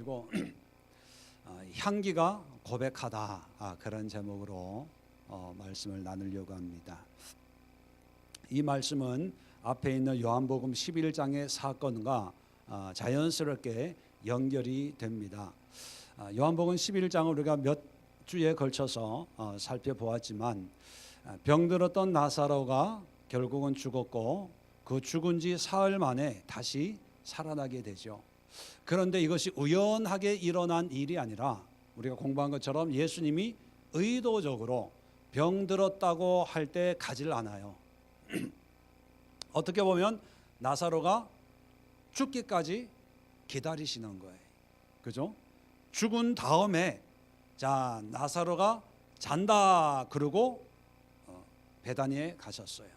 가지고 향기가 고백하다, 그런 제목으로 말씀을 나누려고 합니다. 이 말씀은 앞에 있는 요한복음 11장의 사건과 자연스럽게 연결이 됩니다. 요한복음 11장을 우리가 몇 주에 걸쳐서 살펴보았지만, 병들었던 나사로가 결국은 죽었고 그 죽은 지 사흘 만에 다시 살아나게 되죠. 그런데 이것이 우연하게 일어난 일이 아니라 우리가 공부한 것처럼 예수님이 의도적으로 병들었다고 할 때 가지를 않아요. 어떻게 보면 나사로가 죽기까지 기다리시는 거예요. 그죠? 죽은 다음에 자, 나사로가 잔다 그러고 베다니에 가셨어요.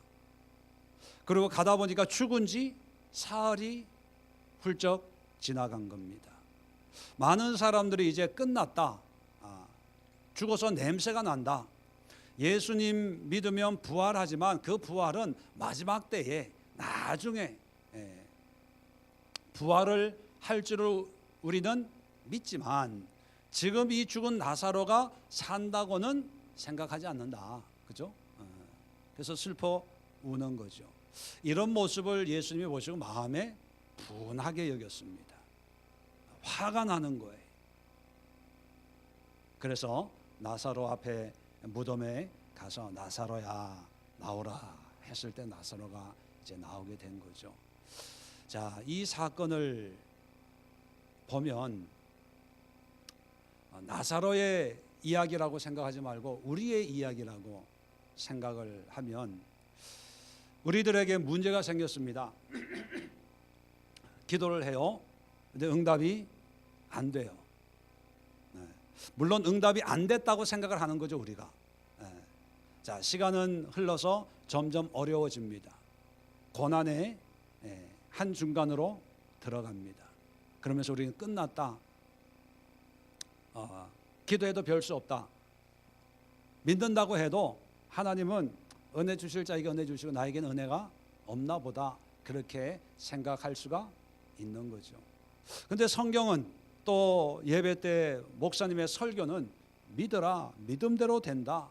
그리고 가다 보니까 죽은 지 사흘이 훌쩍 지나간 겁니다. 많은 사람들이 이제 끝났다, 죽어서 냄새가 난다, 예수님 믿으면 부활하지만 그 부활은 마지막 때에 나중에 부활을 할 줄을 우리는 믿지만 지금 이 죽은 나사로가 산다고는 생각하지 않는다. 그죠? 그래서 슬퍼 우는 거죠. 이런 모습을 예수님이 보시고 마음에 분하게 여겼습니다. 화가 나는 거예요. 그래서 나사로 앞에 무덤에 가서 나사로야 나오라 했을 때 나사로가 이제 나오게 된 거죠. 자, 이 사건을 보면 나사로의 이야기라고 생각하지 말고 우리의 이야기라고 생각을 하면 우리들에게 문제가 생겼습니다. 기도를 해요. 근데 응답이 안 돼요. 물론 응답이 안 됐다고 생각을 하는 거죠, 우리가. 자, 시간은 흘러서 점점 어려워집니다. 고난의 한 중간으로 들어갑니다. 그러면서 우리는 끝났다, 기도해도 별 수 없다, 믿는다고 해도 하나님은 은혜 주실 자에게 은혜 주시고 나에게는 은혜가 없나 보다, 그렇게 생각할 수가 있는 거죠. 근데 성경은 또 예배 때 목사님의 설교는 믿어라, 믿음대로 된다,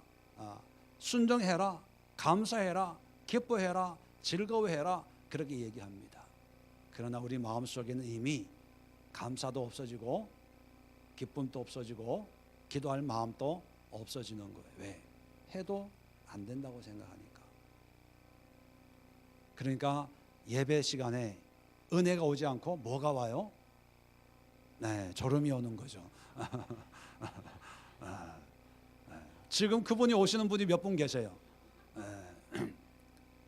순종해라, 감사해라, 기뻐해라, 즐거워해라, 그렇게 얘기합니다. 그러나 우리 마음속에는 이미 감사도 없어지고 기쁨도 없어지고 기도할 마음도 없어지는 거예요. 왜? 해도 안 된다고 생각하니까. 그러니까 예배 시간에 은혜가 오지 않고 뭐가 와요? 네, 졸음이 오는 거죠. 지금 그분이 오시는 분이 몇 분 계세요?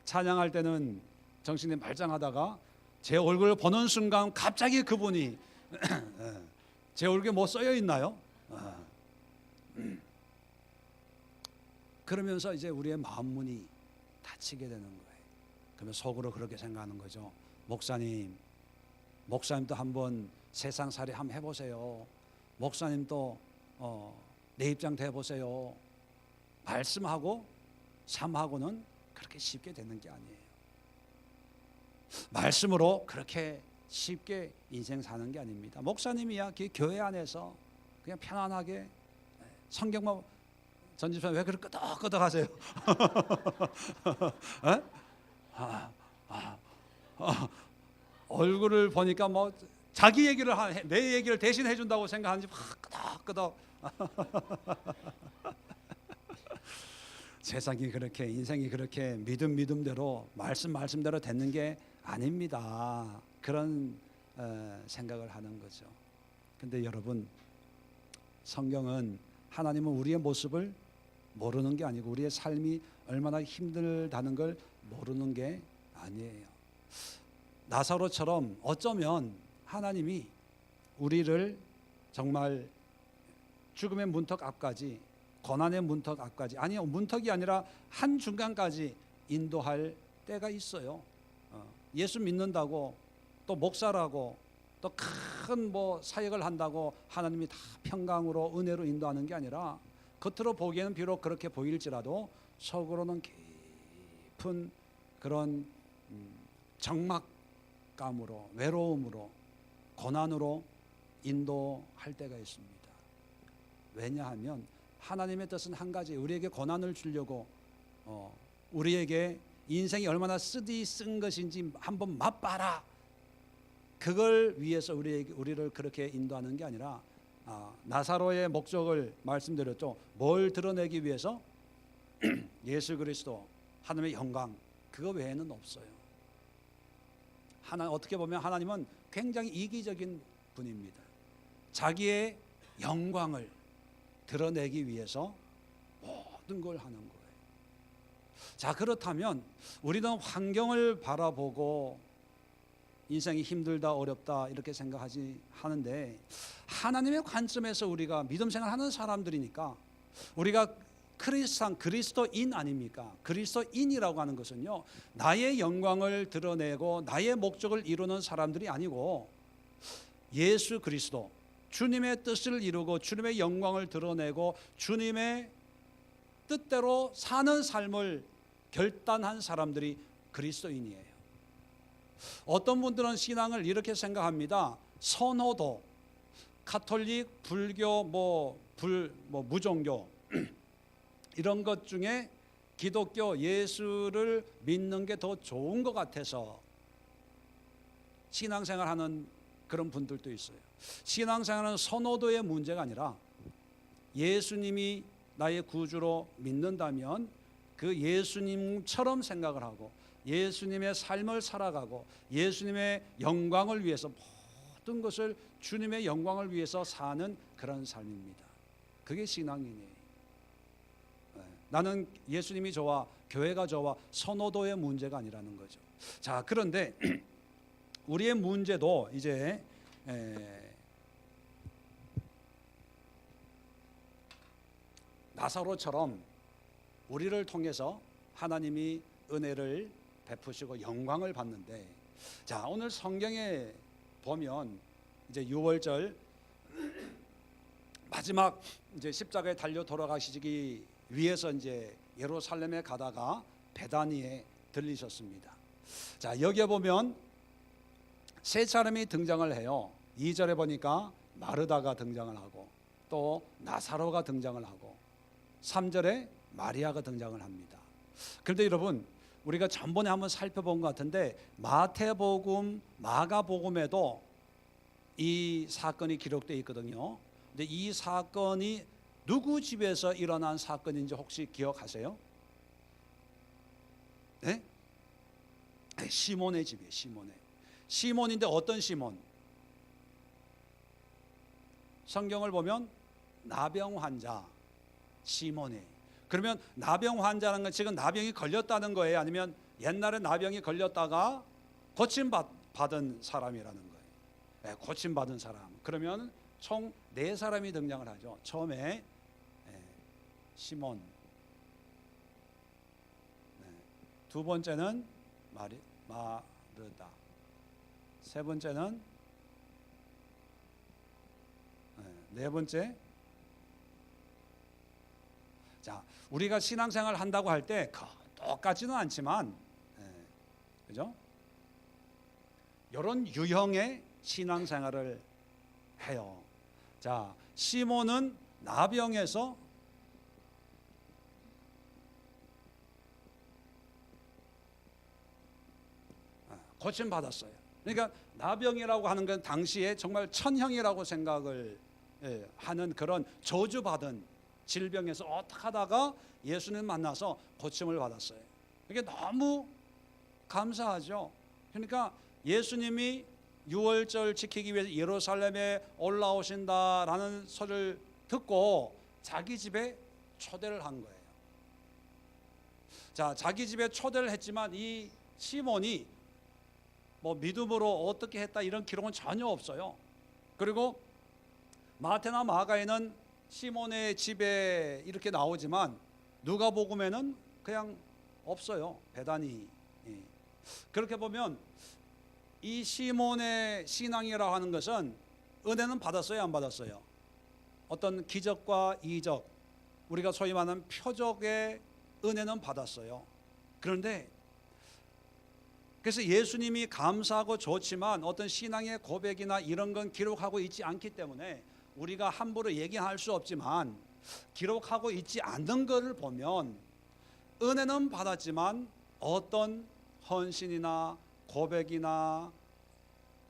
찬양할 때는 정신이 말짱하다가 제 얼굴을 보는 순간 갑자기 그분이 제 얼굴에 뭐 써여 있나요? 그러면서 이제 우리의 마음 문이 닫히게 되는 거예요. 그러면 속으로 그렇게 생각하는 거죠. 목사님도 한번 세상살이 한번 해보세요. 목사님도 내 입장도 해보세요. 말씀하고 삶하고는 그렇게 쉽게 되는 게 아니에요. 말씀으로 그렇게 쉽게 인생 사는 게 아닙니다. 목사님이야 교회 안에서 그냥 편안하게 성경만 전집사님 왜 그렇게 끄덕끄덕 하세요? 얼굴을 보니까 뭐 자기 얘기를 내 얘기를 대신 해준다고 생각하는지 막 끄덕끄덕. 세상이 그렇게, 인생이 그렇게 믿음대로 말씀대로 되는 게 아닙니다. 그런 생각을 하는 거죠. 근데 여러분, 성경은 하나님은 우리의 모습을 모르는 게 아니고 우리의 삶이 얼마나 힘들다는 걸 모르는 게 아니에요. 나사로처럼 어쩌면 하나님이 우리를 정말 죽음의 문턱 앞까지, 고난의 문턱 앞까지, 아니요, 문턱이 아니라 한 중간까지 인도할 때가 있어요. 예수 믿는다고 또 목사라고 또 큰 뭐 사역을 한다고 하나님이 다 평강으로 은혜로 인도하는 게 아니라 겉으로 보기에는 비록 그렇게 보일지라도 속으로는 깊은 그런 적막감으로, 외로움으로, 고난으로 인도할 때가 있습니다. 왜냐하면 하나님의 뜻은 한 가지, 우리에게 고난을 주려고 우리에게 인생이 얼마나 쓴 것인지 한번 맛봐라. 그걸 위해서 우리를 그렇게 인도하는 게 아니라 나사로의 목적을 말씀드렸죠. 뭘 드러내기 위해서? 예수 그리스도 하나님의 영광, 그거 외에는 없어요. 어떻게 보면 하나님은 굉장히 이기적인 분입니다. 자기의 영광을 드러내기 위해서 모든 걸 하는 거예요. 자, 그렇다면 우리는 환경을 바라보고 인생이 힘들다 어렵다 이렇게 하는데 하나님의 관점에서 우리가 믿음 생활하는 사람들이니까 우리가 그리스도인 아닙니까? 그리스도인이라고 하는 것은요, 나의 영광을 드러내고 나의 목적을 이루는 사람들이 아니고 예수 그리스도, 주님의 뜻을 이루고 주님의 영광을 드러내고 주님의 뜻대로 사는 삶을 결단한 사람들이 그리스도인이에요. 어떤 분들은 신앙을 이렇게 생각합니다. 선호도, 가톨릭, 불교, 무종교 이런 것 중에 기독교, 예수를 믿는 게 더 좋은 것 같아서 신앙생활하는 그런 분들도 있어요. 신앙생활은 선호도의 문제가 아니라 예수님이 나의 구주로 믿는다면 그 예수님처럼 생각을 하고 예수님의 삶을 살아가고 예수님의 영광을 위해서 모든 것을 주님의 영광을 위해서 사는 그런 삶입니다. 그게 신앙이에요. 나는 예수님이 좋아, 교회가 좋아, 선호도의 문제가 아니라는 거죠. 자, 그런데 우리의 문제도 이제 나사로처럼 우리를 통해서 하나님이 은혜를 베푸시고 영광을 받는데, 자, 오늘 성경에 보면 이제 6월절 마지막 이제 십자가에 달려 돌아가시기 위해서 이제 예루살렘에 가다가 베다니에 들리셨습니다. 자, 여기에 보면 세 사람이 등장을 해요. 2절에 보니까 마르다가 등장을 하고 또 나사로가 등장을 하고 3절에 마리아가 등장을 합니다. 그런데 여러분, 우리가 전번에 한번 살펴본 것 같은데 마태복음, 마가복음에도 이 사건이 기록되어 있거든요. 근데 이 사건이 누구 집에서 일어난 사건인지 혹시 기억하세요? 네? 시몬의 집이에요. 시몬인데 어떤 시몬? 성경을 보면 나병 환자 시몬이. 그러면 나병 환자라는 건 지금 나병이 걸렸다는 거예요? 아니면 옛날에 나병이 걸렸다가 고침받은 사람이라는 거예요? 네, 고침받은 사람. 그러면 총 4사람이 등장을 하죠. 처음에 시몬, 두 번째는 마르다, 세 번째는, 네 번째. 자, 우리가 신앙생활 한다고 할 때 똑같지는 않지만, 그죠? 이런 유형의 신앙생활을 해요. 자, 시몬은 나병에서 고침받았어요. 그러니까 나병이라고 하는 건 당시에 정말 천형이라고 생각을 하는 그런 저주받은 질병에서 어떻게 하다가 예수님 만나서 고침을 받았어요. 이게 너무 감사하죠. 그러니까 예수님이 6월절 지키기 위해서 예루살렘에 올라오신다라는 소리를 듣고 자기 집에 초대를 한 거예요. 자, 자기 집에 초대를 했지만 이 시몬이 믿음으로 어떻게 했다 이런 기록은 전혀 없어요. 그리고 마태나 마가에는 시몬의 집에 이렇게 나오지만 누가복음에는 그냥 없어요. 베다니. 그렇게 보면 이 시몬의 신앙이라고 하는 것은 은혜는 받았어요, 안 받았어요? 어떤 기적과 이적, 우리가 소위 말하는 표적의 은혜는 받았어요. 그런데 그래서 예수님이 감사하고 좋지만 어떤 신앙의 고백이나 이런 건 기록하고 있지 않기 때문에 우리가 함부로 얘기할 수 없지만, 기록하고 있지 않는 것을 보면 은혜는 받았지만 어떤 헌신이나 고백이나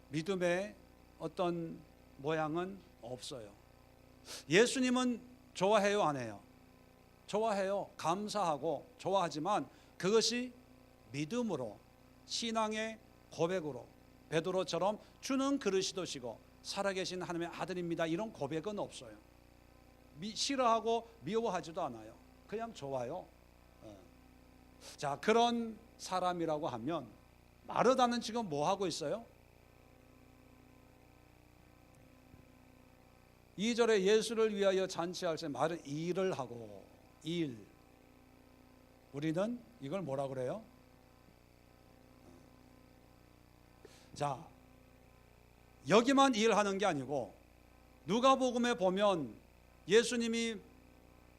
믿음의 어떤 모양은 없어요. 예수님은 좋아해요, 안 해요? 좋아해요. 감사하고 좋아하지만 그것이 믿음으로, 신앙의 고백으로, 베드로처럼 주는 그리스도시고 살아계신 하나님의 아들입니다, 이런 고백은 없어요. 싫어하고 미워하지도 않아요. 그냥 좋아요. 자, 그런 사람이라고 하면 마르다는 지금 뭐 하고 있어요? 2절에 예수를 위하여 잔치할 때 말은 일을 하고, 일. 우리는 이걸 뭐라 그래요? 자, 여기만 일하는 게 아니고 누가복음에 보면 예수님이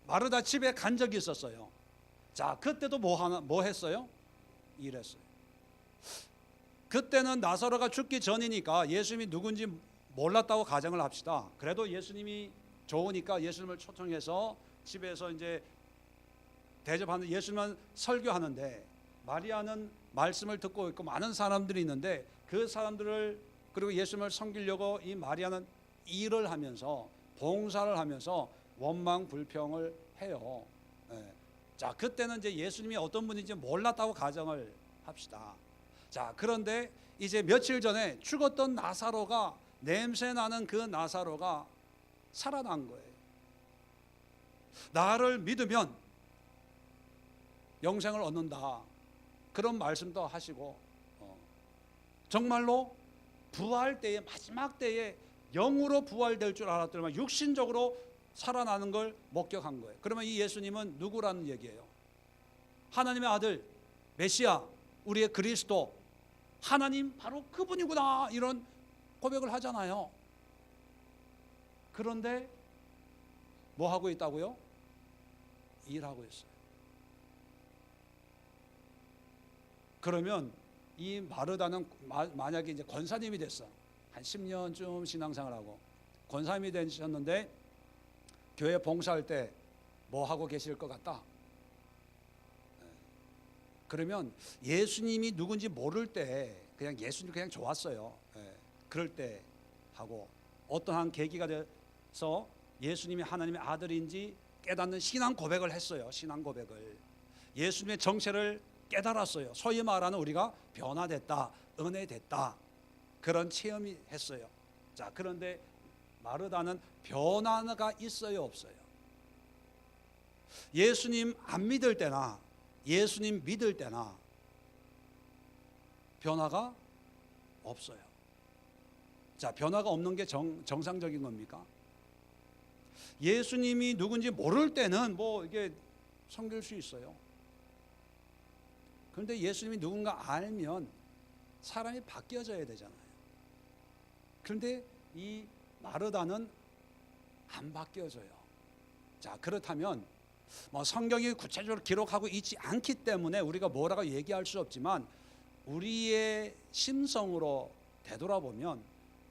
마르다 집에 간 적이 있었어요. 자, 그때도 뭐 했어요? 일했어요. 그때는 나사로가 죽기 전이니까 예수님이 누군지 몰랐다고 가정을 합시다. 그래도 예수님이 좋으니까 예수님을 초청해서 집에서 이제 대접하는, 예수님은 설교하는데 마리아는 말씀을 듣고 있고 많은 사람들이 있는데 그 사람들을, 그리고 예수님을 섬기려고 이 마리아는 일을 하면서, 봉사를 하면서 원망 불평을 해요. 자, 그때는 이제 예수님이 어떤 분인지 몰랐다고 가정을 합시다. 자, 그런데 이제 며칠 전에 죽었던 나사로가, 냄새 나는 그 나사로가 살아난 거예요. 나를 믿으면 영생을 얻는다, 그런 말씀도 하시고, 정말로 부활 때에, 마지막 때에 영으로 부활될 줄 알았더니만 육신적으로 살아나는 걸 목격한 거예요. 그러면 이 예수님은 누구라는 얘기예요? 하나님의 아들, 메시아, 우리의 그리스도, 하나님 바로 그분이구나, 이런 고백을 하잖아요. 그런데 뭐 하고 있다고요? 일하고 있어요. 그러면 이 마르다는 만약에 이제 권사님이 됐어, 한 10년쯤 신앙생활하고 권사님이 되셨는데 교회 봉사할 때 뭐 하고 계실 것 같다? 그러면 예수님이 누군지 모를 때 그냥 예수님 그냥 좋았어요. 그럴 때 하고, 어떠한 계기가 돼서 예수님이 하나님의 아들인지 깨닫는 신앙 고백을 했어요. 신앙 고백을, 예수님의 정체를 깨달았어요. 소위 말하는 우리가 변화됐다, 은혜됐다, 그런 체험이 했어요. 자, 그런데 마르다는 변화가 있어요, 없어요? 예수님 안 믿을 때나 예수님 믿을 때나 변화가 없어요. 자, 변화가 없는 게 정상적인 겁니까? 예수님이 누군지 모를 때는 뭐 이게 섬길 수 있어요. 그런데 예수님이 누군가 알면 사람이 바뀌어져야 되잖아요. 그런데 이 마르다는 안 바뀌어져요. 자, 그렇다면 뭐 성경이 구체적으로 기록하고 있지 않기 때문에 우리가 뭐라고 얘기할 수 없지만, 우리의 심성으로 되돌아보면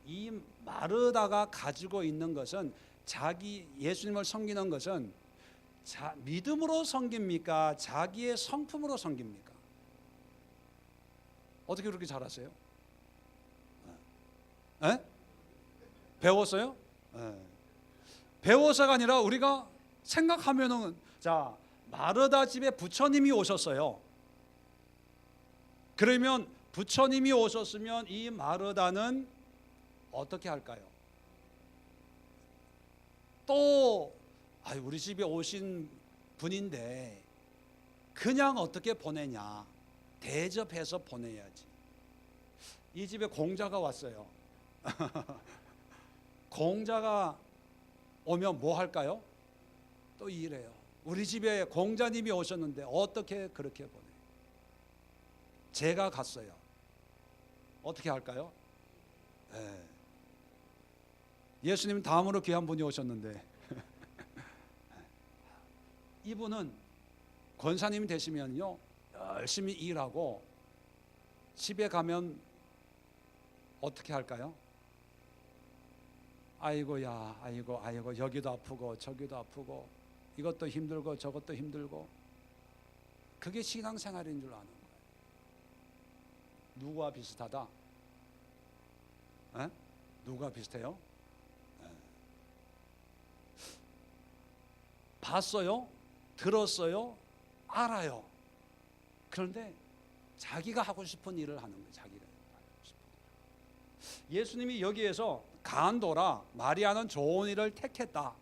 이 마르다가 가지고 있는 것은, 자기 예수님을 섬기는 것은 믿음으로 섬깁니까? 자기의 성품으로 섬깁니까? 어떻게 그렇게 잘하세요? 배웠어요? 배워서가 아니라 우리가 생각하면은, 자, 마르다 집에 부처님이 오셨어요. 그러면 부처님이 오셨으면 이 마르다는 어떻게 할까요? 또 우리 집에 오신 분인데 그냥 어떻게 보내냐, 대접해서 보내야지. 이 집에 공자가 왔어요. 공자가 오면 뭐 할까요? 또 일해요. 우리 집에 공자님이 오셨는데 어떻게 그렇게 보내요? 제가 갔어요. 어떻게 할까요? 예수님 다음으로 귀한 분이 오셨는데 이분은 권사님이 되시면요 열심히 일하고 집에 가면 어떻게 할까요? 아이고야, 아이고, 여기도 아프고 저기도 아프고 이것도 힘들고 저것도 힘들고. 그게 신앙생활인 줄 아는 거예요. 누구와 비슷하다? 에? 누가 비슷해요? 봤어요? 들었어요? 알아요. 그런데 자기가 하고 싶은 일을 하는 거예요. 자기가 하고 싶은 일. 예수님이 여기에서 간도라 마리아는 좋은 일을 택했다.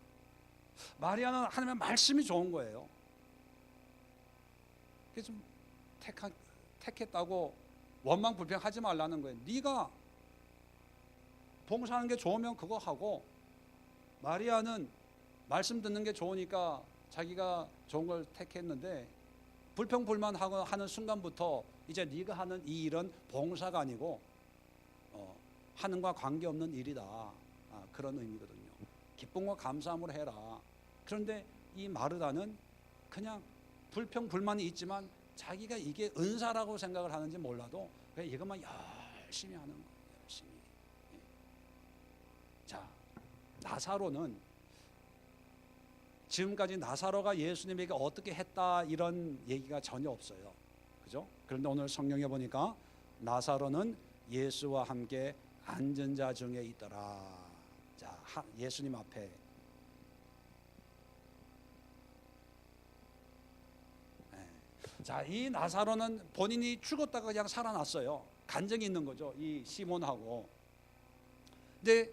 마리아는 하나님의 말씀이 좋은 거예요. 그래서 택했다고 원망 불평하지 말라는 거예요. 네가 봉사하는 게 좋으면 그거 하고, 마리아는 말씀 듣는 게 좋으니까 자기가 좋은 걸 택했는데 불평불만하고 하는 순간부터 이제 네가 하는 이 일은 봉사가 아니고 하는과 관계없는 일이다. 그런 의미거든요. 기쁨과 감사함으로 해라. 그런데 이 마르다는 그냥 불평불만이 있지만 자기가 이게 은사라고 생각을 하는지 몰라도 그냥 이것만 열심히 하는 거예요. 열심히. 자, 나사로는 지금까지 나사로가 예수님에게 어떻게 했다 이런 얘기가 전혀 없어요. 그죠? 그런데 오늘 성경에 보니까 나사로는 예수와 함께 앉은 자 중에 있더라. 자, 예수님 앞에. 자, 이 나사로는 본인이 죽었다가 그냥 살아났어요. 간증이 있는 거죠. 이 시몬하고. 근데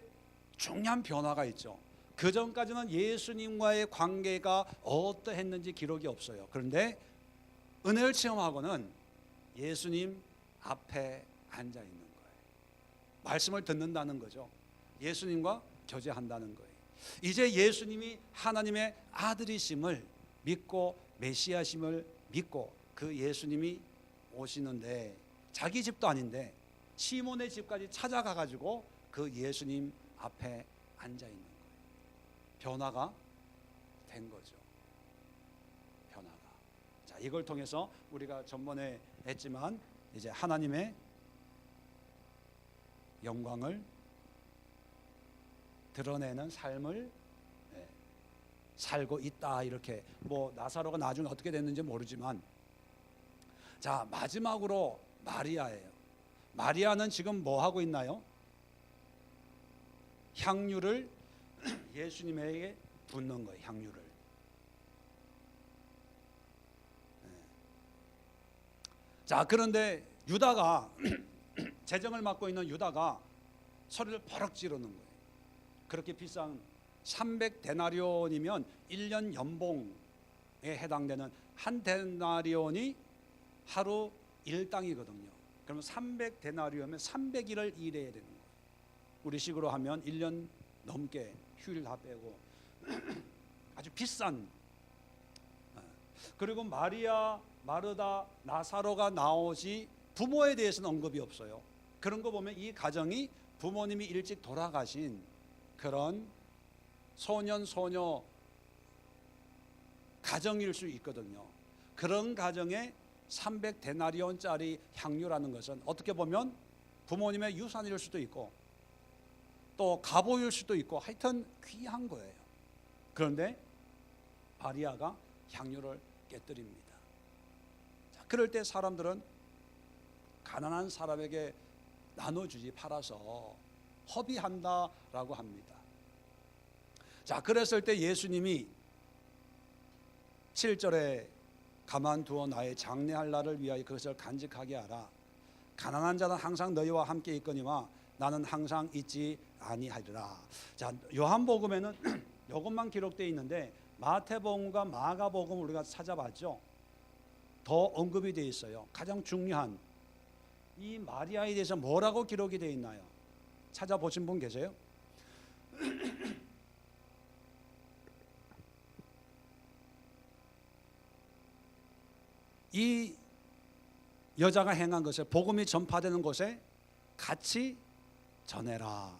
중요한 변화가 있죠. 그 전까지는 예수님과의 관계가 어떠했는지 기록이 없어요. 그런데 은혜를 체험하고는 예수님 앞에 앉아 있는 거예요. 말씀을 듣는다는 거죠. 예수님과 교제한다는 거예요. 이제 예수님이 하나님의 아들이심을 믿고 메시아심을 믿고 그 예수님이 오시는데 자기 집도 아닌데 시몬의 집까지 찾아가 가지고 그 예수님 앞에 앉아 있는 거예요. 변화가 된 거죠. 변화가. 자, 이걸 통해서 우리가 전번에 했지만 이제 하나님의 영광을 드러내는 삶을 살고 있다. 이렇게 뭐 나사로가 나중에 어떻게 됐는지 모르지만, 자, 마지막으로 마리아예요. 마리아는 지금 뭐 하고 있나요? 향유를 예수님에게 붓는 거예요. 향유를. 자, 그런데 유다가 재정을 맡고 있는 유다가 소리를 버럭 지르는 거예요. 그렇게 비싼 300데나리온이면 1년 연봉에 해당되는 한 데나리온이 하루 일당이거든요. 그러면 300데나리온이면 300일을 일해야 되는 거예요. 우리식으로 하면 1년 넘게 휴일 다 빼고 아주 비싼. 그리고 마리아, 마르다, 나사로가 나오지 부모에 대해서는 언급이 없어요. 그런 거 보면 이 가정이 부모님이 일찍 돌아가신 그런 소년 소녀 가정일 수 있거든요. 그런 가정에 300데나리온짜리 향유라는 것은 어떻게 보면 부모님의 유산일 수도 있고 또 갑오일 수도 있고 하여튼 귀한 거예요. 그런데 마리아가 향유를 깨뜨립니다. 자, 그럴 때 사람들은 가난한 사람에게 나눠주지, 팔아서 허비한다라고 합니다. 자, 그랬을 때 예수님이 7절에 가만두어 나의 장래할 날을 위하여 그것을 간직하게 하라. 가난한 자는 항상 너희와 함께 있거니와 나는 항상 있지 아니하리라. 자, 요한복음에는 이것만 기록되어 있는데 마태복음과 마가복음 우리가 찾아봤죠. 더 언급이 되어 있어요. 가장 중요한 이 마리아에 대해서 뭐라고 기록이 되어 있나요? 찾아보신 분 계세요? 이 여자가 행한 것을 복음이 전파되는 곳에 같이 전해라.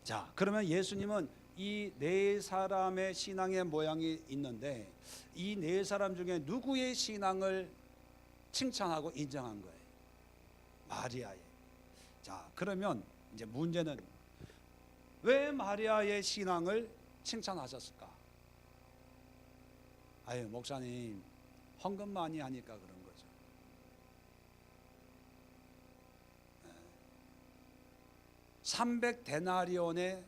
자, 그러면 예수님은 이 네 사람의 신앙의 모양이 있는데 이 네 사람 중에 누구의 신앙을 칭찬하고 인정한 거예요? 마리아의. 자, 그러면 이제 문제는 왜 마리아의 신앙을 칭찬하셨을까? 아유, 목사님 헌금 많이 하니까 그런 거죠. 300데나리온의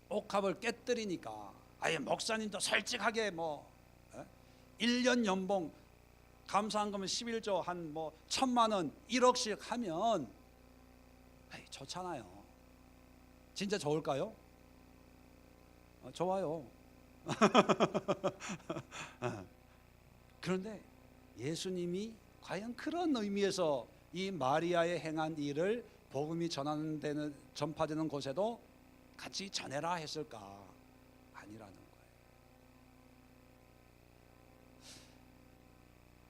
옥합을 깨뜨리니까 아예 목사님도 솔직하게 1년 연봉 감사한금은 11조 한 1,000만 원 1억씩 하면 좋잖아요. 진짜 좋을까요? 좋아요. 그런데 예수님이 과연 그런 의미에서 이 마리아의 행한 일을 복음이 전파되는 곳에도 같이 전해라 했을까? 아니라는 거예요.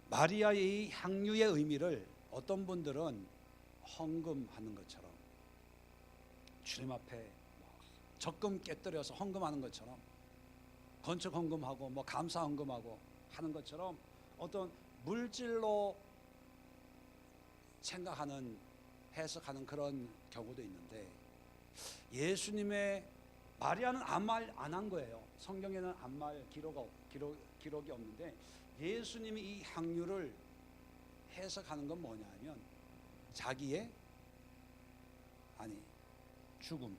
마리아의 향유의 의미를 어떤 분들은 헌금하는 것처럼, 주님 앞에 적금 깨뜨려서 헌금하는 것처럼, 건축 헌금하고 감사 헌금하고 하는 것처럼 어떤 물질로 생각하는, 해석하는 그런 경우도 있는데, 예수님의 마리아는 아무 말 안 한 거예요. 성경에는 아무 말 기록이 없는데, 예수님이 이 향유를 해석하는 건 뭐냐면 자기의 죽음,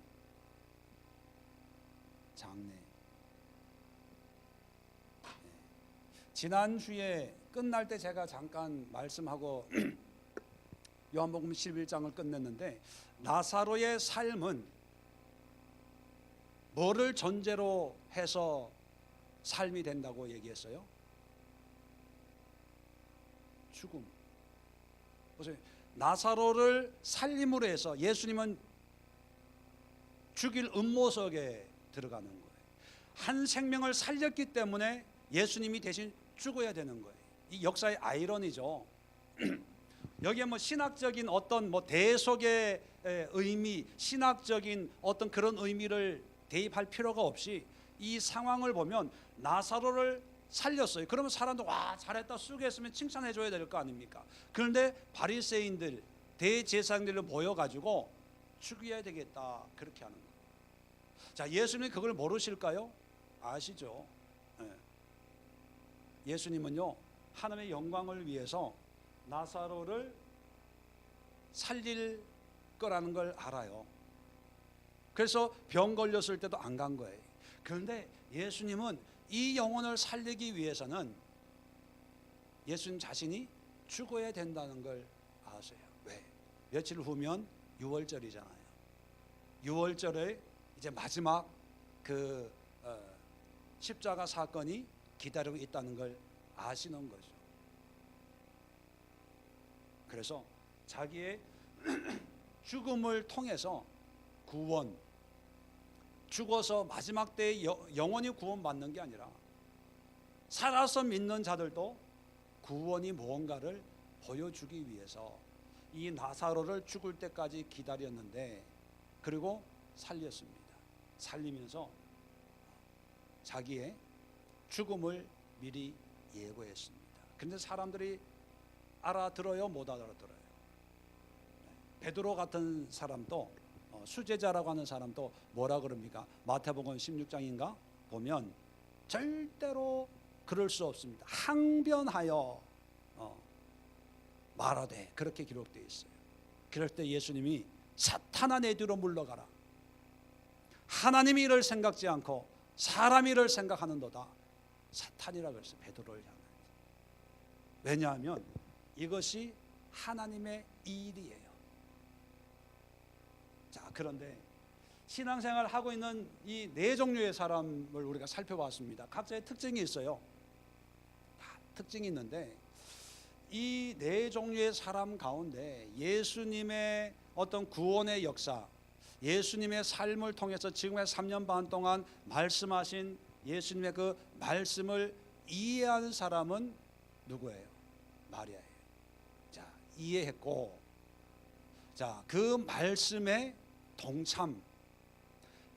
장례. 지난주에 끝날 때 제가 잠깐 말씀하고 요한복음 11장을 끝냈는데, 나사로의 삶은 뭐를 전제로 해서 삶이 된다고 얘기했어요? 죽음. 보세요. 나사로를 살림으로 해서 예수님은 죽일 음모석에 들어가는 거예요. 한 생명을 살렸기 때문에 예수님이 대신 죽어야 되는 거예요. 이 역사의 아이러니죠. 여기에 신학적인 어떤 대속의 의미, 신학적인 어떤 그런 의미를 대입할 필요가 없이 이 상황을 보면 나사로를 살렸어요. 그러면 사람도 와 잘했다, 수고했으면 칭찬해 줘야 될 거 아닙니까? 그런데 바리새인들, 대제사장들을 모여가지고 죽여야 되겠다 그렇게 하는 거예요. 자, 예수님이 그걸 모르실까요? 아시죠? 예수님은요 하나님의 영광을 위해서 나사로를 살릴 거라는 걸 알아요. 그래서 병 걸렸을 때도 안 간 거예요. 그런데 예수님은 이 영혼을 살리기 위해서는 예수님 자신이 죽어야 된다는 걸 아세요. 왜? 며칠 후면 유월절이잖아요. 유월절에 이제 마지막 십자가 사건이 기다리고 있다는 걸 아시는 거죠. 그래서 자기의 죽음을 통해서 구원, 죽어서 마지막 때에 영원히 구원받는 게 아니라 살아서 믿는 자들도 구원이 무언가를 보여주기 위해서 이 나사로를 죽을 때까지 기다렸는데, 그리고 살렸습니다. 살리면서 자기의 죽음을 미리 예고했습니다. 그런데 사람들이 알아들어요, 못 알아들어요? 베드로 같은 사람도, 수제자라고 하는 사람도 뭐라 그럽니까? 마태복음 16장인가 보면 절대로 그럴 수 없습니다. 항변하여 말하되, 그렇게 기록되어 있어요. 그럴 때 예수님이 사탄아 내 뒤로 물러가라. 하나님이 이를 생각지 않고 사람이 이를 생각하는도다. 사탄이라고 했어요, 베드로를 향해. 왜냐하면 이것이 하나님의 일이에요. 자, 그런데 신앙생활을 하고 있는 이 네 종류의 사람을 우리가 살펴봤습니다. 각자의 특징이 있어요. 다 특징이 있는데, 이 네 종류의 사람 가운데 예수님의 어떤 구원의 역사, 예수님의 삶을 통해서 지금의 3년 반 동안 말씀하신 예수님의 그 말씀을 이해하는 사람은 누구예요? 마리아예요. 자, 이해했고, 자, 그 말씀에 동참,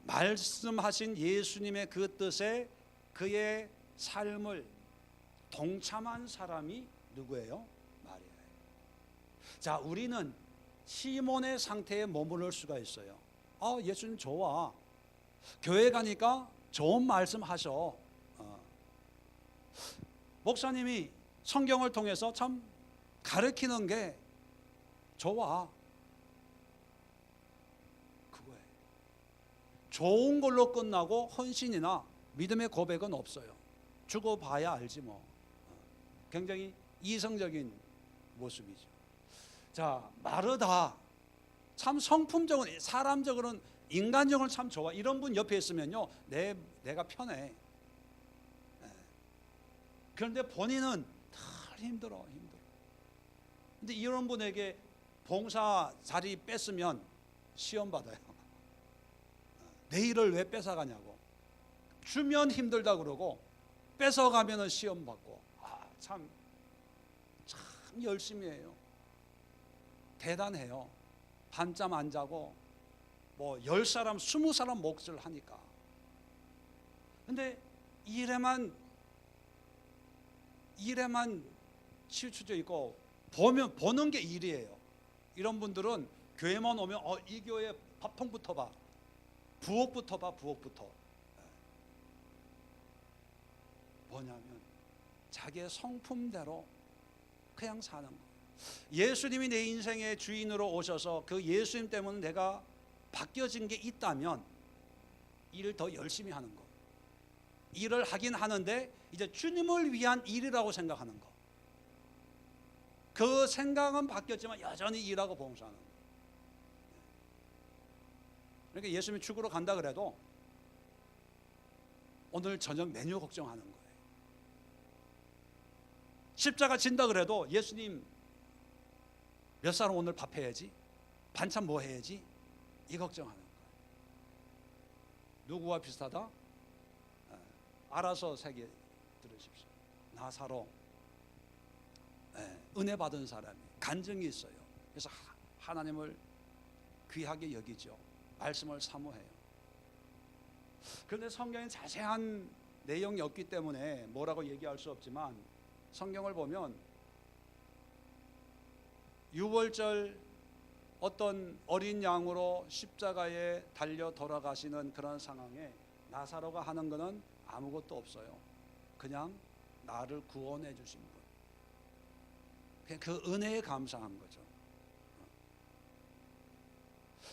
말씀하신 예수님의 그 뜻에 그의 삶을 동참한 사람이 누구예요? 마리아예요. 자, 우리는 시몬의 상태에 머무를 수가 있어요. 예수님 좋아. 교회 가니까 좋은 말씀 하셔. 목사님이 성경을 통해서 참 가르치는 게 좋아. 그거예요. 좋은 걸로 끝나고 헌신이나 믿음의 고백은 없어요. 죽어봐야 알지 뭐. 굉장히 이성적인 모습이죠. 자, 마르다 참 성품적으로, 사람적으로는, 인간적으로는 참 좋아. 이런 분 옆에 있으면요, 내가 편해. 그런데 본인은 다 힘들어. 근데 이런 분에게 봉사 자리 뺐으면 시험 받아요. 내 일을 왜 뺏어가냐고. 주면 힘들다 그러고 뺏어가면은 시험 받고. 참 열심히 해요. 대단해요. 밤잠 안 자고 뭐 10사람 20사람 몫을 하니까. 근데 일에만 치우쳐져 있고 보는 게 일이에요. 이런 분들은 교회만 오면 이 교회 밥통부터 봐, 부엌부터 봐. 뭐냐면 자기의 성품대로 그냥 사는 거. 예수님이 내 인생의 주인으로 오셔서 그 예수님 때문에 내가 바뀌어진 게 있다면 일을 더 열심히 하는 거. 일을 하긴 하는데 이제 주님을 위한 일이라고 생각하는 거. 그 생각은 바뀌었지만 여전히 일하고 봉사하는 거. 그러니까 예수님이 죽으러 간다 그래도 오늘 저녁 메뉴 걱정하는 거예요. 십자가 진다 그래도 예수님 몇 사람 오늘 밥 해야지, 반찬 뭐 해야지, 이 걱정하는 거예요. 누구와 비슷하다? 알아서 새겨 들으십시오. 나사로 은혜 받은 사람이 간증이 있어요. 그래서 하나님을 귀하게 여기죠. 말씀을 사모해요. 그런데 성경에 자세한 내용이 없기 때문에 뭐라고 얘기할 수 없지만, 성경을 보면 유월절 어떤 어린 양으로 십자가에 달려 돌아가시는 그런 상황에 나사로가 하는 것은 아무것도 없어요. 그냥 나를 구원해 주신 분. 그 은혜에 감사한 거죠.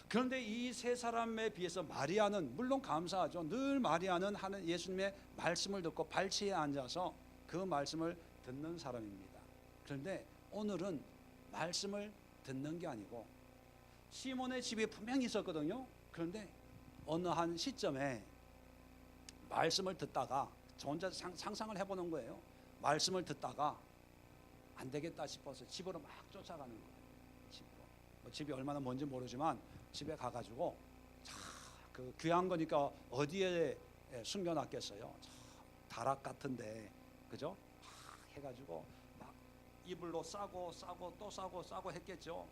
그런데 이 세 사람에 비해서 마리아는 물론 감사하죠. 늘 마리아는 하는 예수님의 말씀을 듣고 발치에 앉아서 그 말씀을 듣는 사람입니다. 그런데 오늘은 말씀을 듣는 게 아니고 시몬의 집에 분명히 있었거든요. 그런데 어느 한 시점에 말씀을 듣다가 저 혼자 상상을 해보는 거예요. 말씀을 듣다가 안 되겠다 싶어서 집으로 막 쫓아가는 거예요. 집으로. 집이 얼마나 먼지 모르지만 집에 가가지고 그 귀한 거니까 어디에 숨겨놨겠어요. 다락 같은데, 그죠? 해가지고 막 이불로 싸고 또 싸고 했겠죠.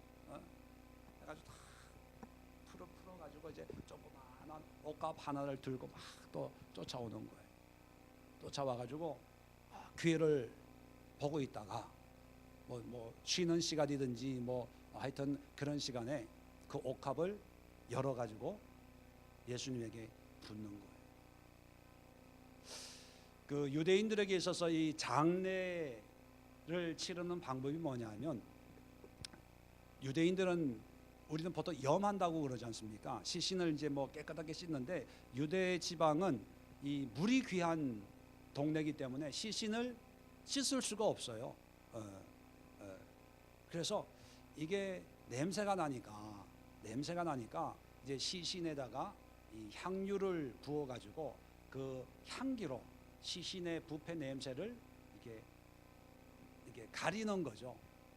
해가지고 다 풀어가지고 이제 조그마한 옷값 하나를 들고 막 또 쫓아오는 거예요. 쫓아와가지고 기회를 보고 있다가 뭐 쉬는 시간이든지 뭐 하여튼 그런 시간에 그 옷값을 열어가지고 예수님에게 붓는 거예요. 그 유대인들에게 있어서 이 장례를 치르는 방법이 뭐냐면, 유대인들은, 우리는 보통 염한다고 그러지 않습니까? 시신을 이제 뭐 깨끗하게 씻는데, 유대 지방은 이 물이 귀한 동네이기 때문에 시신을 씻을 수가 없어요. 그래서 이게 냄새가 나니까 이제 시신에다가 이 향유를 부어 가지고 그 향기로 시신의 부패 냄새를 이렇게 가리는 거죠.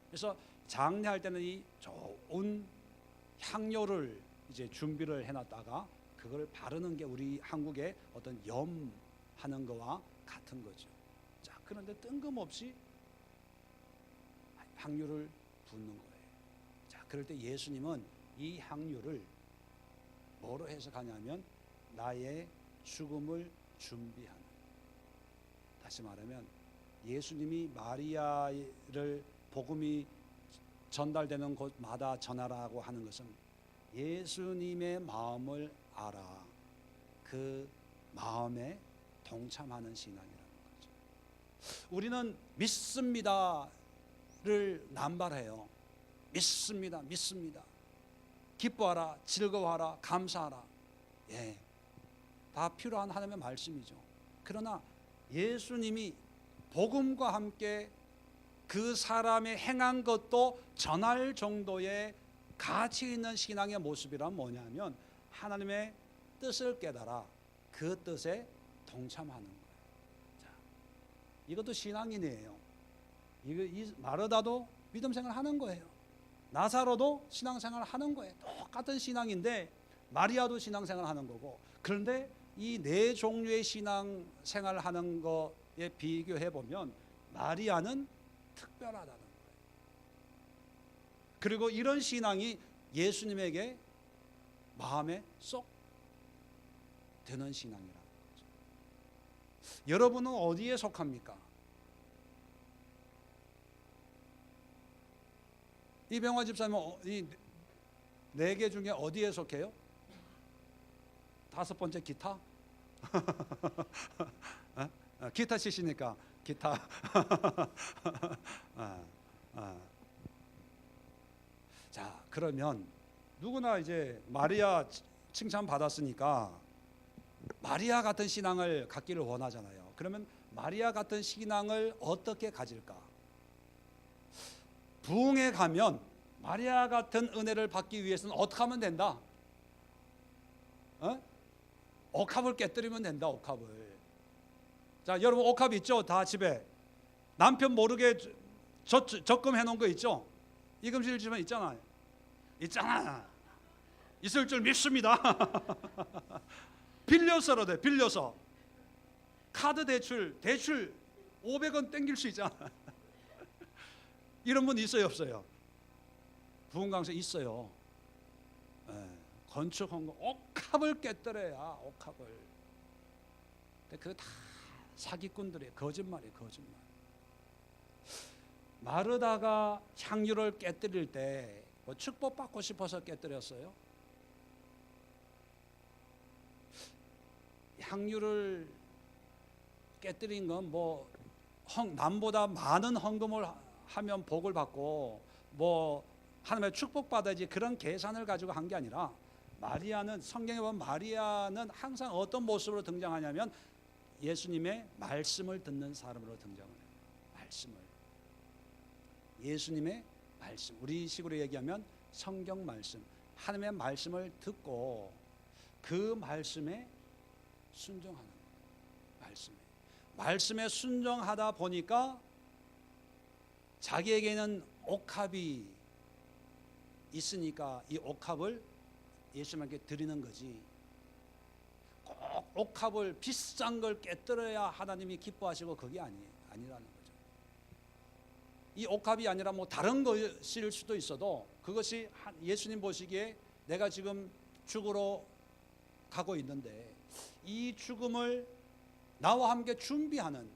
그래서 장례할 때는 이 좋은 향료를 이제 준비를 해놨다가 그걸 바르는 게 우리 한국의 어떤 염하는 거와 같은 거죠. 자, 그런데 뜬금없이 향유를 붓는 거예요. 자, 그럴 때 예수님은 이 향유를 뭐로 해석하냐면 나의 죽음을 준비하는. 다시 말하면 예수님이 마리아를 복음이 전달되는 곳마다 전하라고 하는 것은 예수님의 마음을 알아 그 마음에 동참하는 신앙이라는 거죠. 우리는 믿습니다를 남발해요. 믿습니다, 믿습니다. 기뻐하라, 즐거워하라, 감사하라. 예, 다 필요한 하나님의 말씀이죠. 그러나 예수님이 복음과 함께 그 사람의 행한 것도 전할 정도의 가치 있는 신앙의 모습이란 뭐냐면 하나님의 뜻을 깨달아 그 뜻에 동참하는 거예요. 자, 이것도 신앙인이에요. 이 마르다도 믿음 생활 하는 거예요. 나사로도 신앙생활 하는 거예요. 똑같은 신앙인데 마리아도 신앙생활 하는 거고. 그런데 이 네 종류의 신앙생활 하는 거에 비교해 보면 마리아는 특별하다는 거예요. 그리고 이런 신앙이 예수님에게 마음에 쏙 드는 신앙이라는 거죠. 여러분은 어디에 속합니까? 이병화 집사님은 이 네 개 중에 어디에 속해요? 다섯 번째 기타? 기타 치시니까 기타. 자, 그러면 누구나 이제 마리아 칭찬 받았으니까 마리아 같은 신앙을 갖기를 원하잖아요. 그러면 마리아 같은 신앙을 어떻게 가질까? 부흥에 가면 마리아 같은 은혜를 받기 위해서는 어떻게 하면 된다? 옥합을 깨뜨리면 된다. 옥합을. 자, 여러분 옥합 있죠? 다 집에 남편 모르게 적금해 놓은 거 있죠? 이금실 집에 있잖아요. 있잖아. 있을 줄 믿습니다. 빌려서로 돼. 빌려서 카드 대출 500원 땡길 수 있잖아. 이런 분 있어요, 없어요? 부흥 강사 있어요. 건축한 거 옥합을 깨뜨려야 옥합을. 근데 그거 다 사기꾼들의 거짓말이에요, 거짓말. 마르다가 향유를 깨뜨릴 때 뭐 축복받고 싶어서 깨뜨렸어요? 향유를 깨뜨린 건 뭐 남보다 많은 헌금을 하면 복을 받고 뭐 하나님의 축복받아야지 그런 계산을 가지고 한 게 아니라 마리아는 성경에 보면 마리아는 항상 어떤 모습으로 등장하냐면 예수님의 말씀을 듣는 사람으로 등장을 해요. 말씀을. 예수님의 말씀. 우리 식으로 얘기하면 성경 말씀. 하나님의 말씀을 듣고 그 말씀에 순종하는 거예요. 말씀에 순종하다 보니까 자기에게는 옥합이 있으니까 이 옥합을 예수님께 드리는 거지. 꼭 옥합을 비싼 걸 깨뜨려야 하나님이 기뻐하시고 그게 아니라는 거죠. 이 옥합이 아니라 뭐 다른 것일 수도 있어도 그것이 예수님 보시기에 내가 지금 죽으러 가고 있는데 이 죽음을 나와 함께 준비하는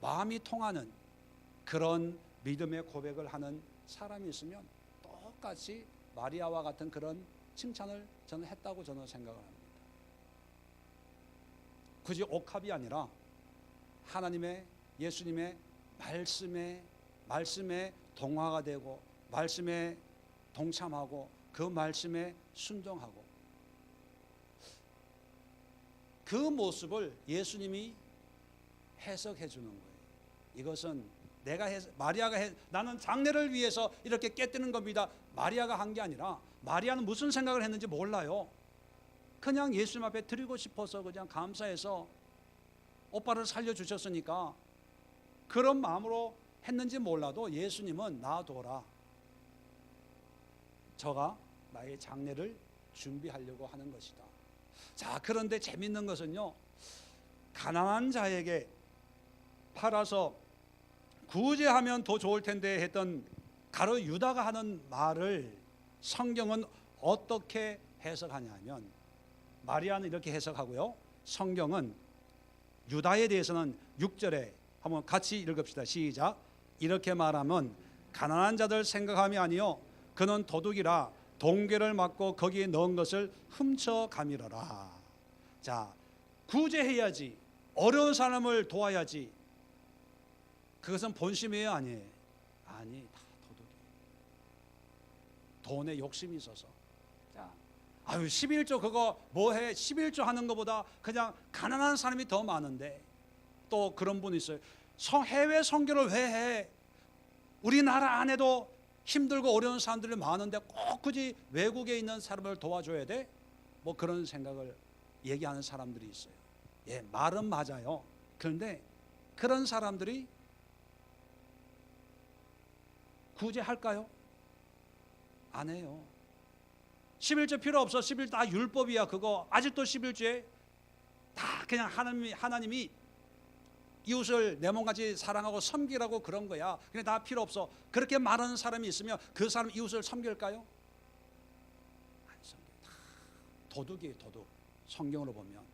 마음이 통하는 그런 믿음의 고백을 하는 사람이 있으면 똑같이 마리아와 같은 그런 칭찬을 저는 했다고 저는 생각을 합니다. 굳이 옥합이 아니라 하나님의 예수님의 말씀에 동화가 되고 말씀에 동참하고 그 말씀에 순종하고 그 모습을 예수님이 해석해 주는 거예요. 이것은 마리아가 나는 장례를 위해서 이렇게 깨뜨리는 겁니다. 마리아가 한 게 아니라 마리아는 무슨 생각을 했는지 몰라요. 그냥 예수님 앞에 드리고 싶어서 그냥 감사해서 오빠를 살려주셨으니까 그런 마음으로 했는지 몰라도 예수님은 놔둬라. 저가 나의 장례를 준비하려고 하는 것이다. 자, 그런데 재밌는 것은요, 가난한 자에게 팔아서 구제하면 더 좋을 텐데 했던 가룟 유다가 하는 말을 성경은 어떻게 해석하냐면 마리아는 이렇게 해석하고요, 성경은 유다에 대해서는 6절에 한번 같이 읽읍시다. 시작. 이렇게 말하면 가난한 자들 생각함이 아니요 그는 도둑이라 동괴를 맞고 거기에 넣은 것을 훔쳐가미러라. 자, 구제해야지. 어려운 사람을 도와야지. 그것은 본심이에요, 아니에요? 아니, 다 도둑이에요. 돈에 욕심이 있어서. 자, 아유 11조 그거 뭐해? 11조 하는 것보다 그냥 가난한 사람이 더 많은데. 또 그런 분이 있어요. 해외 선교를 왜 해? 우리나라 안에도 힘들고 어려운 사람들이 많은데 꼭 굳이 외국에 있는 사람을 도와줘야 돼? 뭐 그런 생각을 얘기하는 사람들이 있어요. 예, 말은 맞아요. 그런데 그런 사람들이 구제할까요? 안 해요. 11조 필요 없어. 11조 다 율법이야. 그거 아직도 11조에 다 그냥 하나님이 이웃을 내 몸같이 사랑하고 섬기라고 그런 거야. 그냥 다 필요 없어. 그렇게 말하는 사람이 있으면 그 사람 이웃을 섬길까요? 안 섬겨. 다 도둑이에요, 도둑. 성경으로 보면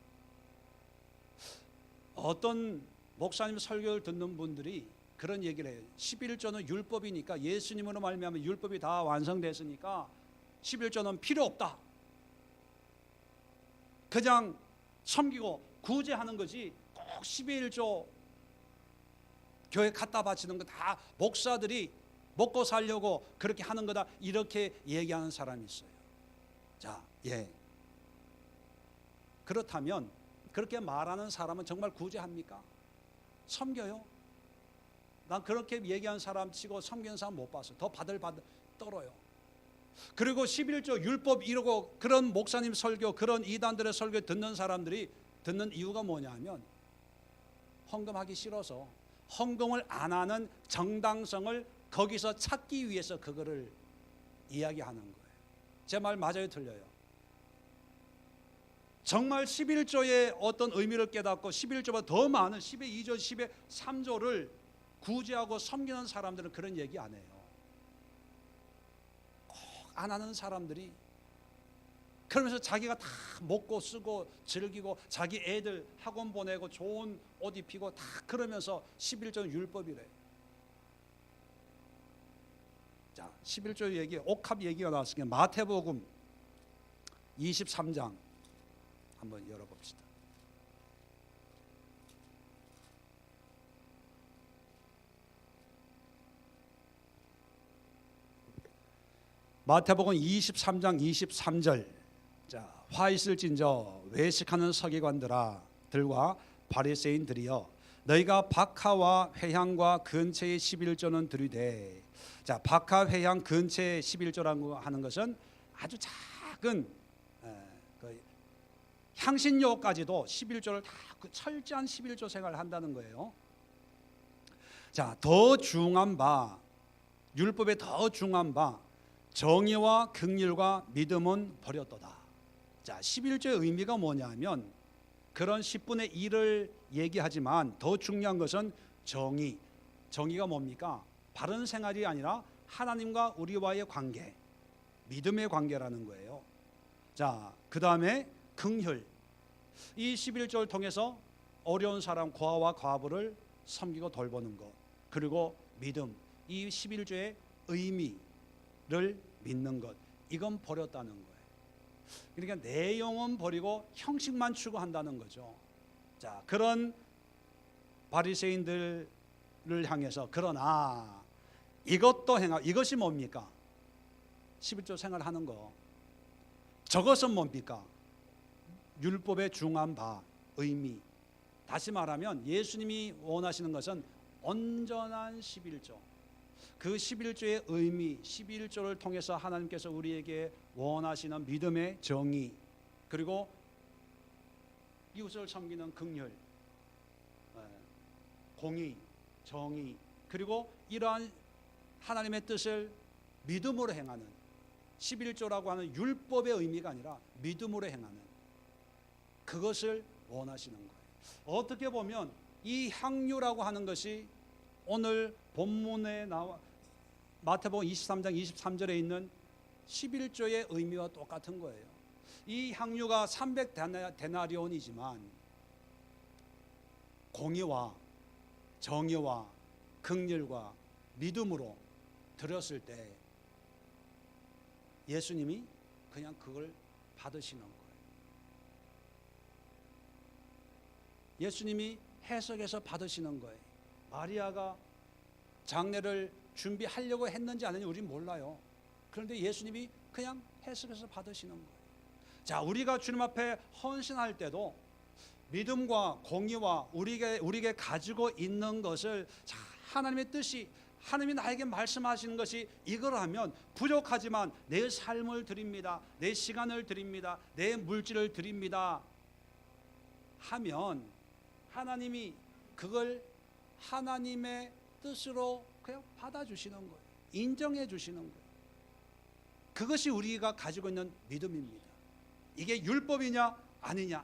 어떤 목사님 설교를 듣는 분들이 그런 얘기를 해요. 11조는 율법이니까 예수님으로 말미암아 율법이 다 완성됐으니까 11조는 필요 없다. 그냥 섬기고 구제하는 거지 꼭 11조 교회 갖다 바치는 거 다 목사들이 먹고 살려고 그렇게 하는 거다. 이렇게 얘기하는 사람이 있어요. 자, 예. 그렇다면 그렇게 말하는 사람은 정말 구제합니까? 섬겨요? 난 그렇게 얘기하는 사람 치고 섬기는 사람 못 봤어. 더 바들바들 떨어요. 그리고 11조 율법 이러고 그런 목사님 설교, 그런 이단들의 설교 듣는 사람들이 듣는 이유가 뭐냐면 헌금하기 싫어서 헌금을 안 하는 정당성을 거기서 찾기 위해서 그거를 이야기하는 거예요. 제 말 맞아요, 틀려요? 정말 11조의 어떤 의미를 깨닫고 11조보다 더 많은 12조, 13조를 구제하고 섬기는 사람들은 그런 얘기 안 해요. 꼭 안 하는 사람들이 그러면서 자기가 다 먹고 쓰고 즐기고 자기 애들 학원 보내고 좋은 옷 입히고 다 그러면서 11조는 율법이래. 자, 11조 얘기, 옥합 얘기가 나왔으니까 마태복음 23장 한번 열어봅시다. 마태복음 23장 23절. 자, 화 있을진저 외식하는 서기관들아 들과 바리새인들이여 너희가 박하와 회향과 근처의 11조는 드리되. 자, 박하 회향 근처의 11조라고 하는 것은 아주 작은 그 향신료까지도 11조를 다 그 철저한 11조 생활을 한다는 거예요. 자, 더 중한 바 율법에 더 중한 바 정의와 긍휼과 믿음은 버렸도다. 자, 11조의 의미가 뭐냐면 그런 10분의 1을 얘기하지만 더 중요한 것은 정의. 정의가 뭡니까? 바른 생활이 아니라 하나님과 우리와의 관계, 믿음의 관계라는 거예요. 자, 그 다음에 긍휼. 이 11조를 통해서 어려운 사람, 고아와 과부를 섬기고 돌보는 것. 그리고 믿음. 이 11조의 의미를 믿는 것. 이건 버렸다는 거예요. 그러니까 내용은 버리고 형식만 추구한다는 거죠. 자, 그런 바리새인들을 향해서 그러나 이것도 이것이 뭡니까? 11조 생활하는 거. 저것은 뭡니까? 율법에 중한 바, 의미. 다시 말하면 예수님이 원하시는 것은 온전한 11조. 그 11조의 의미, 11조를 통해서 하나님께서 우리에게 원하시는 믿음의 정의, 그리고 이웃을 섬기는 긍휼, 공의, 정의, 그리고 이러한 하나님의 뜻을 믿음으로 행하는 11조라고 하는 율법의 의미가 아니라 믿음으로 행하는 그것을 원하시는 거예요. 어떻게 보면 이 향유라고 하는 것이 오늘 본문에 나와 마태복음 23장 23절에 있는 11조의 의미와 똑같은 거예요. 이 향유가 300데나리온이지만 공의와 정의와 긍휼과 믿음으로 드렸을 때 예수님이 그냥 그걸 받으시는 거예요. 예수님이 해석해서 받으시는 거예요. 마리아가 장례를 준비하려고 했는지 안 했는지 우리는 몰라요. 그런데 예수님이 그냥 해석해서 받으시는 거예요. 자, 우리가 주님 앞에 헌신할 때도 믿음과 공의와 우리에게 가지고 있는 것을, 자, 하나님의 뜻이, 하나님이 나에게 말씀하시는 것이 이거라면 부족하지만 내 삶을 드립니다, 내 시간을 드립니다, 내 물질을 드립니다 하면 하나님이 그걸 하나님의 뜻으로 그냥 받아주시는 거예요. 인정해 주시는 거예요. 그것이 우리가 가지고 있는 믿음입니다. 이게 율법이냐 아니냐,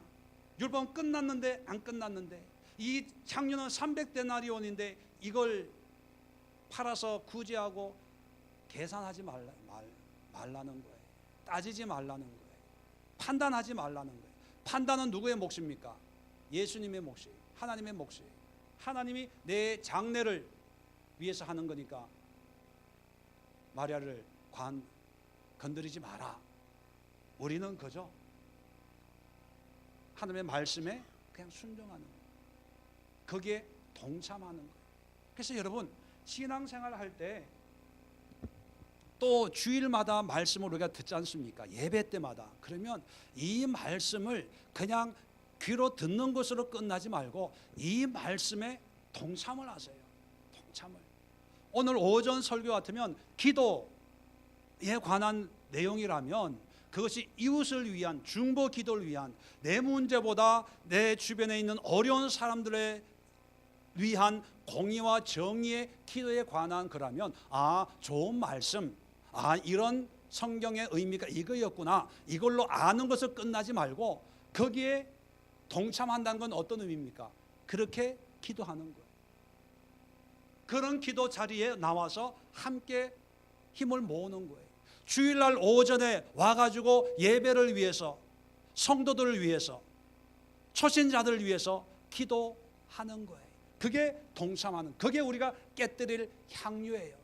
율법은 끝났는데 안 끝났는데, 이 향유는 300데나리온인데 이걸 팔아서 구제하고 계산하지 말라는 거예요. 따지지 말라는 거예요. 판단하지 말라는 거예요. 판단은 누구의 몫입니까? 예수님의 몫이에요. 하나님의 몫이에요. 하나님이 내 장래를 위해서 하는 거니까 마리아를 건드리지 마라. 우리는 그저 하나님의 말씀에 그냥 순종하는 거예요. 거기에 동참하는 거예요. 그래서 여러분, 신앙생활 할 때 또 주일마다 말씀을 우리가 듣지 않습니까? 예배 때마다. 그러면 이 말씀을 그냥 귀로 듣는 것으로 끝나지 말고 이 말씀에 동참을 하세요. 동참을. 오늘 오전 설교 같으면 기도에 관한 내용이라면 그것이 이웃을 위한, 중보 기도를 위한, 내 문제보다 내 주변에 있는 어려운 사람들의 위한 공의와 정의의 기도에 관한 거라면, 아, 좋은 말씀, 아, 이런 성경의 의미가 이거였구나, 이걸로 아는 것을 끝나지 말고 거기에 동참한다는 건 어떤 의미입니까? 그렇게 기도하는 거예요. 그런 기도 자리에 나와서 함께 힘을 모으는 거예요. 주일날 오전에 와가지고 예배를 위해서, 성도들을 위해서, 초신자들을 위해서 기도하는 거예요. 그게 동참하는, 그게 우리가 깨뜨릴 향유예요.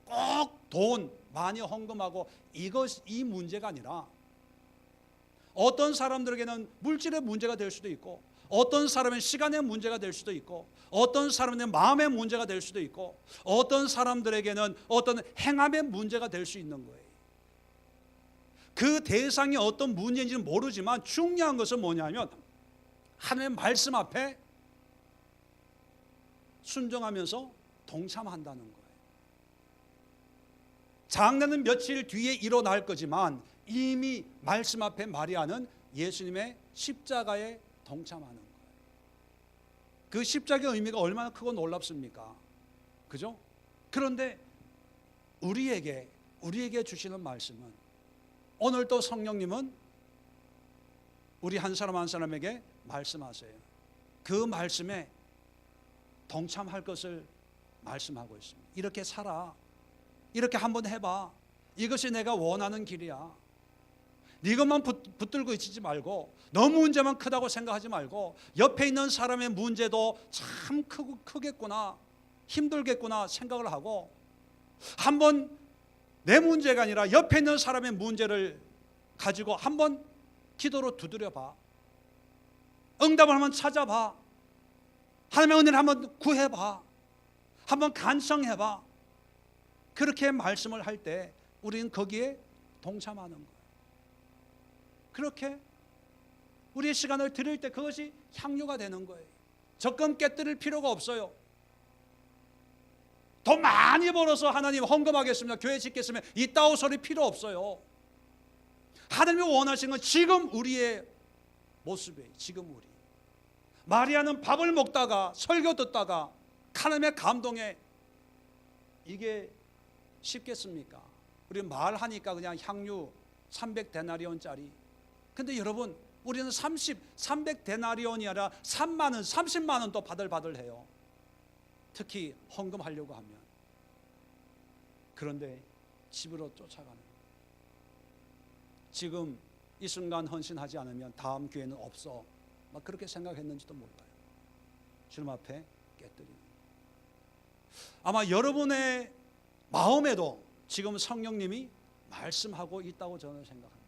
꼭 돈 많이 헌금하고 이 문제가 아니라, 어떤 사람들에게는 물질의 문제가 될 수도 있고, 어떤 사람의 시간의 문제가 될 수도 있고, 어떤 사람의 마음의 문제가 될 수도 있고, 어떤 사람들에게는 어떤 행함의 문제가 될 수 있는 거예요. 그 대상이 어떤 문제인지는 모르지만 중요한 것은 뭐냐면 하나님의 말씀 앞에 순종하면서 동참한다는 거예요. 장례는 며칠 뒤에 일어날 거지만 이미 말씀 앞에 마리아는 예수님의 십자가에 동참하는 거예요. 그 십자가의 의미가 얼마나 크고 놀랍습니까? 그죠? 그런데 우리에게 주시는 말씀은, 오늘 또 성령님은 우리 한 사람 한 사람에게 말씀하세요. 그 말씀에 동참할 것을 말씀하고 있습니다. 이렇게 살아, 이렇게 한번 해봐, 이것이 내가 원하는 길이야. 네 것만 붙들고 있지 말고, 너 문제만 크다고 생각하지 말고, 옆에 있는 사람의 문제도 참 크겠구나, 힘들겠구나 생각을 하고, 한번 내 문제가 아니라 옆에 있는 사람의 문제를 가지고 한번 기도로 두드려봐. 응답을 한번 찾아봐. 하나님의 은혜를 한번 구해봐. 한번 간청해봐. 그렇게 말씀을 할 때 우리는 거기에 동참하는 거예요. 그렇게 우리의 시간을 드릴 때 그것이 향유가 되는 거예요. 적금 깨뜨릴 필요가 없어요. 돈 많이 벌어서 하나님 헌금하겠습니다, 교회 짓겠습니다, 이따오 소리 필요 없어요. 하나님이 원하시는 건 지금 우리의 모습이에요. 지금 우리. 마리아는 밥을 먹다가 설교 듣다가 하나님의 감동에, 이게 쉽겠습니까? 우리 말하니까 그냥 향유 300데나리온짜리. 근데 여러분, 우리는 300데나리온이 아니라 3만 원, 30만 원 또 바들바들해요. 특히 헌금하려고 하면. 그런데 집으로 쫓아가는, 지금 이 순간 헌신하지 않으면 다음 기회는 없어, 막 그렇게 생각했는지도 몰라요. 주님 앞에 깨뜨리는. 아마 여러분의 마음에도 지금 성령님이 말씀하고 있다고 저는 생각합니다.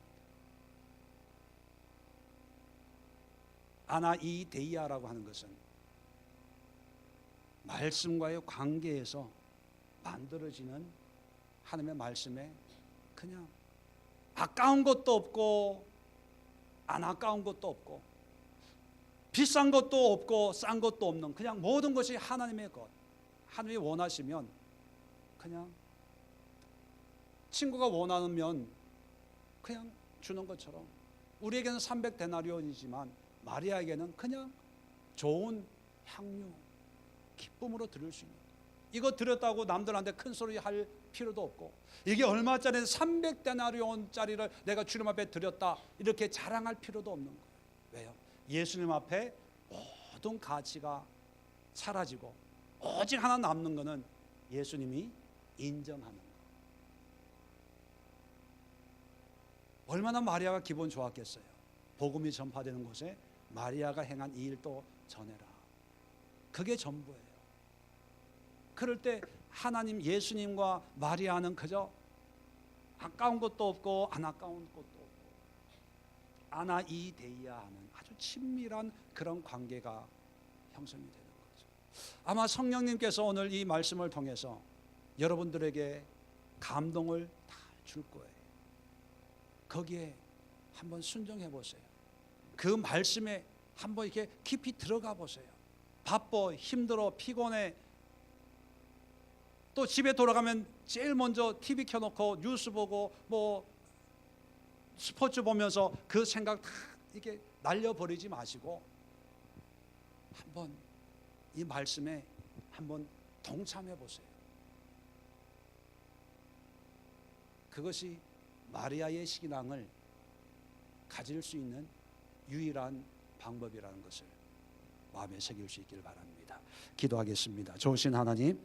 아나이데이아라고 하는 것은 말씀과의 관계에서 만들어지는 하나님의 말씀에 그냥 아까운 것도 없고 안 아까운 것도 없고 비싼 것도 없고 싼 것도 없는 그냥 모든 것이 하나님의 것. 하나님이 원하시면 그냥 친구가 원하면 그냥 주는 것처럼 우리에게는 300데나리온이지만 마리아에게는 그냥 좋은 향유 기쁨으로 드릴 수 있는 이거 드렸다고 남들한테 큰 소리 할 필요도 없고 이게 얼마짜리 300데나리온짜리를 내가 주님 앞에 드렸다 이렇게 자랑할 필요도 없는 거예요. 왜요? 예수님 앞에 모든 가치가 사라지고 오직 하나 남는 것은 예수님이 인정하는 것. 얼마나 마리아가 기분 좋았겠어요. 복음이 전파되는 곳에 마리아가 행한 이 일도 전해라. 그게 전부예요. 그럴 때 하나님 예수님과 마리아는 그저 아까운 것도 없고 안 아까운 것도 없고 아나이데이아 하는 아주 친밀한 그런 관계가 형성이 되는 거죠. 아마 성령님께서 오늘 이 말씀을 통해서 여러분들에게 감동을 다 줄 거예요. 거기에 한번 순종해 보세요. 그 말씀에 한번 이렇게 깊이 들어가 보세요. 바빠, 힘들어, 피곤해. 또 집에 돌아가면 제일 먼저 TV 켜놓고 뉴스 보고 뭐 스포츠 보면서 그 생각 다 이렇게 날려버리지 마시고 한번 이 말씀에 한번 동참해 보세요. 그것이 마리아의 신앙을 가질 수 있는 유일한 방법이라는 것을 마음에 새길 수 있기를 바랍니다. 기도하겠습니다. 좋으신 하나님,